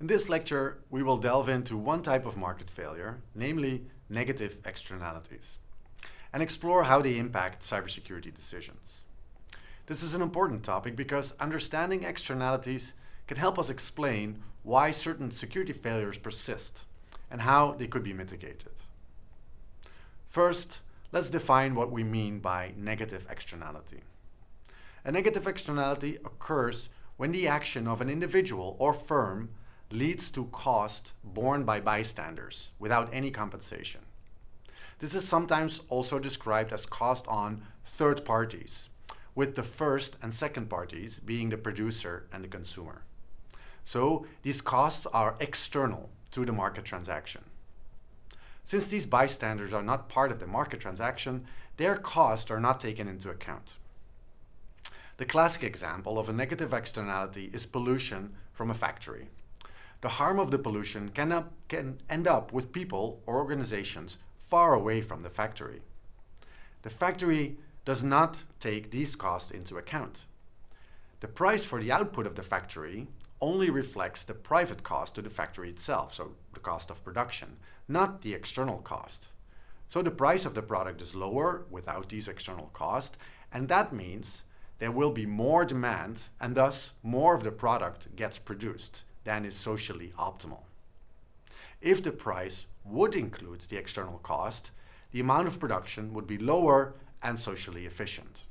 In this lecture, we will delve into one type of market failure, namely negative externalities, and explore how they impact cybersecurity decisions. This is an important topic because understanding externalities can help us explain why certain security failures persist and how they could be mitigated. First, let's define what we mean by negative externality. A negative externality occurs when the action of an individual or firm leads to cost borne by bystanders without any compensation. This is sometimes also described as cost on third parties, with the first and second parties being the producer and the consumer. So these costs are external to the market transaction. Since these bystanders are not part of the market transaction, their costs are not taken into account. The classic example of a negative externality is pollution from a factory. The harm of the pollution can end up with people or organizations far away from the factory. The factory does not take these costs into account. The price for the output of the factory only reflects the private cost to the factory itself, so the cost of production, not the external cost. So the price of the product is lower without these external costs, and that means there will be more demand and thus more of the product gets produced than is socially optimal. If the price would include the external cost, the amount of production would be lower and socially efficient.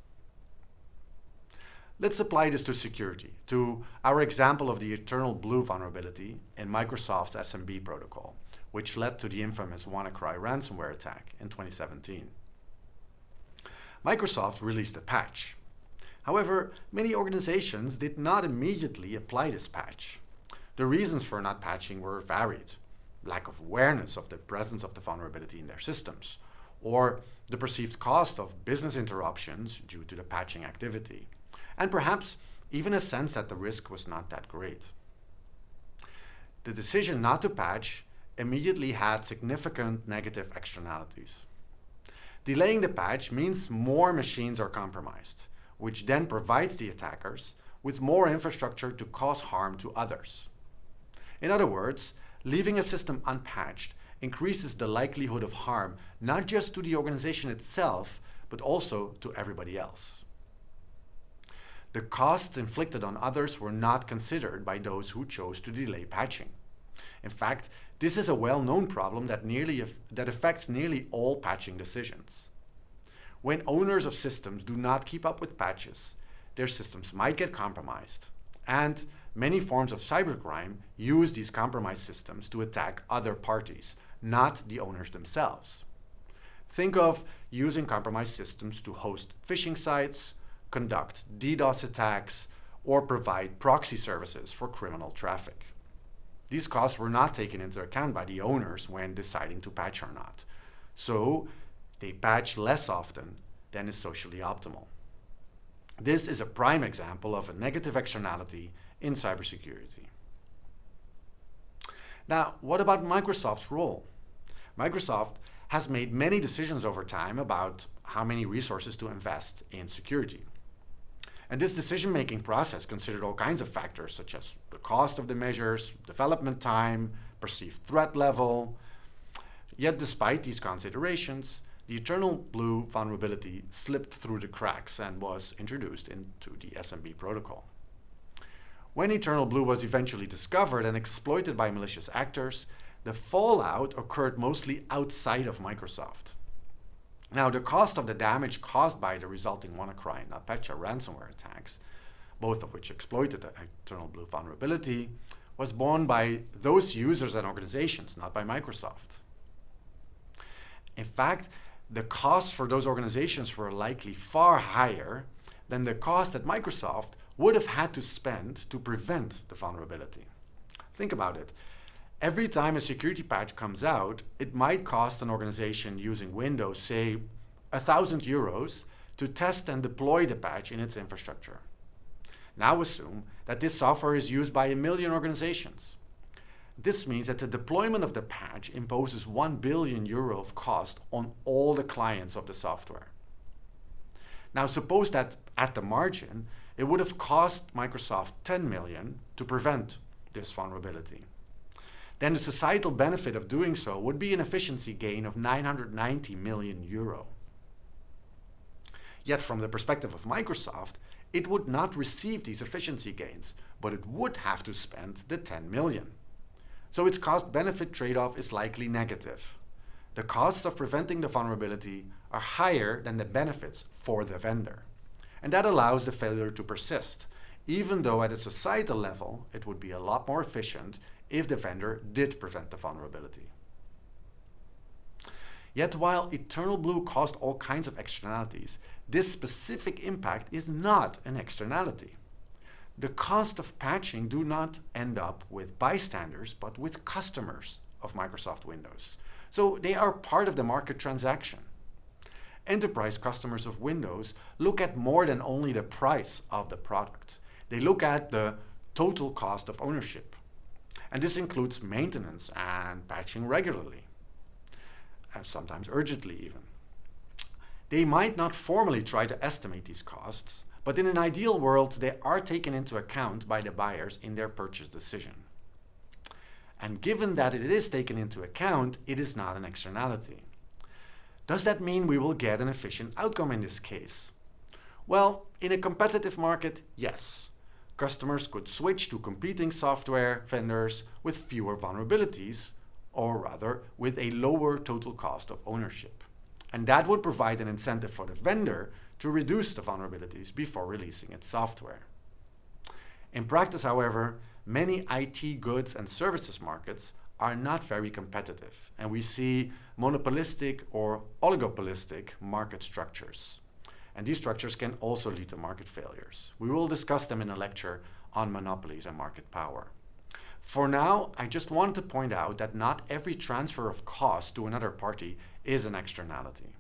Let's apply this to security, to our example of the Eternal Blue vulnerability in Microsoft's SMB protocol, which led to the infamous WannaCry ransomware attack in 2017. Microsoft released a patch. However, many organizations did not immediately apply this patch. The reasons for not patching were varied: lack of awareness of the presence of the vulnerability in their systems, or the perceived cost of business interruptions due to the patching activity, and perhaps even a sense that the risk was not that great. The decision not to patch immediately had significant negative externalities. Delaying the patch means more machines are compromised, which then provides the attackers with more infrastructure to cause harm to others. In other words, leaving a system unpatched increases the likelihood of harm not just to the organization itself, but also to everybody else. The costs inflicted on others were not considered by those who chose to delay patching. In fact, this is a well-known problem that affects nearly all patching decisions. When owners of systems do not keep up with patches, their systems might get compromised, and many forms of cybercrime use these compromised systems to attack other parties, not the owners themselves. Think of using compromised systems to host phishing sites, conduct DDoS attacks, or provide proxy services for criminal traffic. These costs were not taken into account by the owners when deciding to patch or not. So they patch less often than is socially optimal. This is a prime example of a negative externality in cybersecurity. Now, what about Microsoft's role? Microsoft has made many decisions over time about how many resources to invest in security. And this decision-making process considered all kinds of factors, such as the cost of the measures, development time, perceived threat level. Yet despite these considerations, the Eternal Blue vulnerability slipped through the cracks and was introduced into the SMB protocol. When Eternal Blue was eventually discovered and exploited by malicious actors, the fallout occurred mostly outside of Microsoft. Now, the cost of the damage caused by the resulting WannaCry and NotPetya ransomware attacks, both of which exploited the Eternal Blue vulnerability, was borne by those users and organizations, not by Microsoft. In fact, the costs for those organizations were likely far higher than the cost that Microsoft would have had to spend to prevent the vulnerability. Think about it. Every time a security patch comes out, it might cost an organization using Windows, say, €1,000 to test and deploy the patch in its infrastructure. Now assume that this software is used by 1 million organizations. This means that the deployment of the patch imposes €1 billion of cost on all the clients of the software. Now suppose that at the margin, it would have cost Microsoft 10 million to prevent this vulnerability. then the societal benefit of doing so would be an efficiency gain of 990 million euro. Yet from the perspective of Microsoft, it would not receive these efficiency gains, but it would have to spend the 10 million. So its cost-benefit trade-off is likely negative. The costs of preventing the vulnerability are higher than the benefits for the vendor. And that allows the failure to persist, even though at a societal level, it would be a lot more efficient if the vendor did prevent the vulnerability. Yet while Eternal Blue caused all kinds of externalities, this specific impact is not an externality. The cost of patching do not end up with bystanders, but with customers of Microsoft Windows. So they are part of the market transaction. Enterprise customers of Windows look at more than only the price of the product. They look at the total cost of ownership. And this includes maintenance and patching regularly, and sometimes urgently even. They might not formally try to estimate these costs, but in an ideal world, they are taken into account by the buyers in their purchase decision. And given that it is taken into account, it is not an externality. Does that mean we will get an efficient outcome in this case? Well, in a competitive market, yes. Customers could switch to competing software vendors with fewer vulnerabilities, or rather, with a lower total cost of ownership. And that would provide an incentive for the vendor to reduce the vulnerabilities before releasing its software. In practice, however, many IT goods and services markets are not very competitive, and we see monopolistic or oligopolistic market structures. And these structures can also lead to market failures. We will discuss them in a lecture on monopolies and market power. For now, I just want to point out that not every transfer of cost to another party is an externality.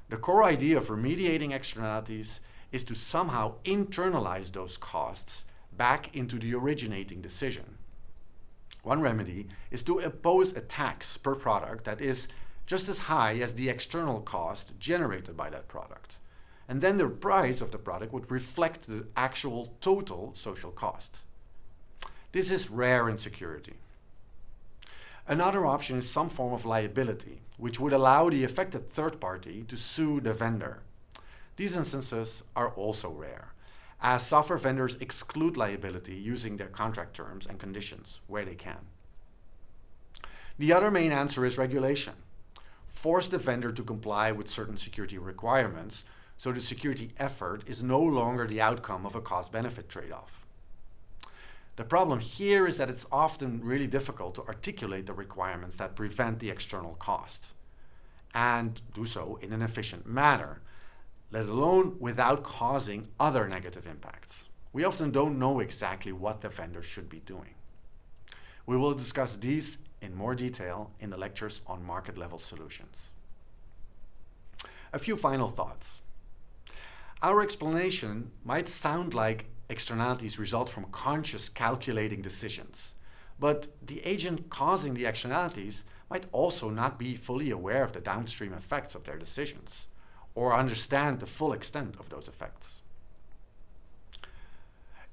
The core idea of remediating externalities is to somehow internalize those costs back into the originating decision. One remedy is to impose a tax per product that is just as high as the external cost generated by that product. And then the price of the product would reflect the actual total social cost. This is rare in security. Another option is some form of liability, which would allow the affected third party to sue the vendor. These instances are also rare, as software vendors exclude liability using their contract terms and conditions where they can. The other main answer is regulation. Force the vendor to comply with certain security requirements so the security effort is no longer the outcome of a cost-benefit trade-off. The problem here is that it's often really difficult to articulate the requirements that prevent the external cost, and do so in an efficient manner, let alone without causing other negative impacts. We often don't know exactly what the vendor should be doing. We will discuss these in more detail in the lectures on market-level solutions. A few final thoughts. Our explanation might sound like externalities result from conscious calculating decisions, but the agent causing the externalities might also not be fully aware of the downstream effects of their decisions, or understand the full extent of those effects.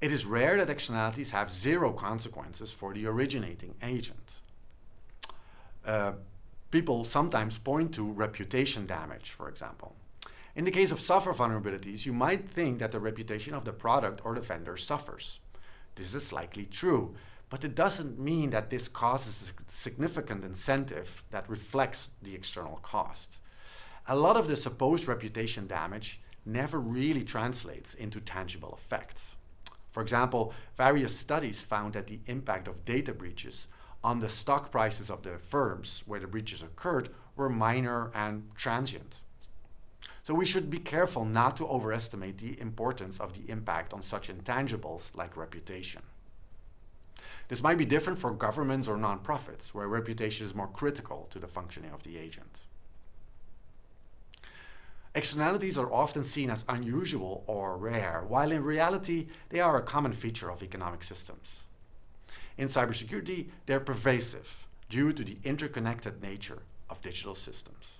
It is rare that externalities have zero consequences for the originating agent. People sometimes point to reputation damage, for example. In the case of software vulnerabilities, you might think that the reputation of the product or the vendor suffers. This is likely true, but it doesn't mean that this causes a significant incentive that reflects the external cost. A lot of the supposed reputation damage never really translates into tangible effects. For example, various studies found that the impact of data breaches on the stock prices of the firms where the breaches occurred were minor and transient. So we should be careful not to overestimate the importance of the impact on such intangibles like reputation. This might be different for governments or nonprofits, where reputation is more critical to the functioning of the agent. Externalities are often seen as unusual or rare, while in reality, they are a common feature of economic systems. In cybersecurity, they're pervasive due to the interconnected nature of digital systems.